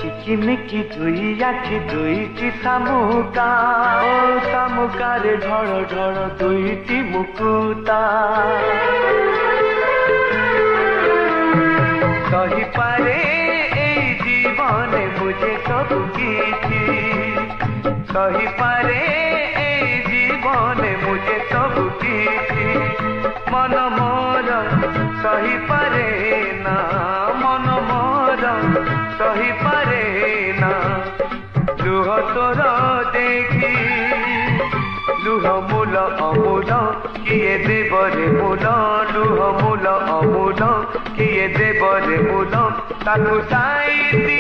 ଚିକିମିକି ଦୁଇ ଆଖି ଦୁଇଟି ଶାମୁକା ଓ ଶାମୁକାରେ ଢଳ ଢଳ ଦୁଇଟି ମୁକୁତା କହିପାରେ ଏଇ ଜୀବନେ ମୁझे ସବୁ କିଛି କହିପାରେ ଏଇ ଜୀବନେ ମୁझे ସବୁ କିଛି ମନ ମୋର ସହିପାରେ ନା ମନ ମୋର ସହିପାରେ ନା ଲୁହ ତୋର ଦେଖି ଲୁହ ମୂଲ ଅମୂଲ କିଏ ଦେବରେ ମୂଲ ଲୁହ ମୂଲ ଅମୂଲ କିଏ ଦେବରେ ମୂଲ ତାକୁ ସାଇତି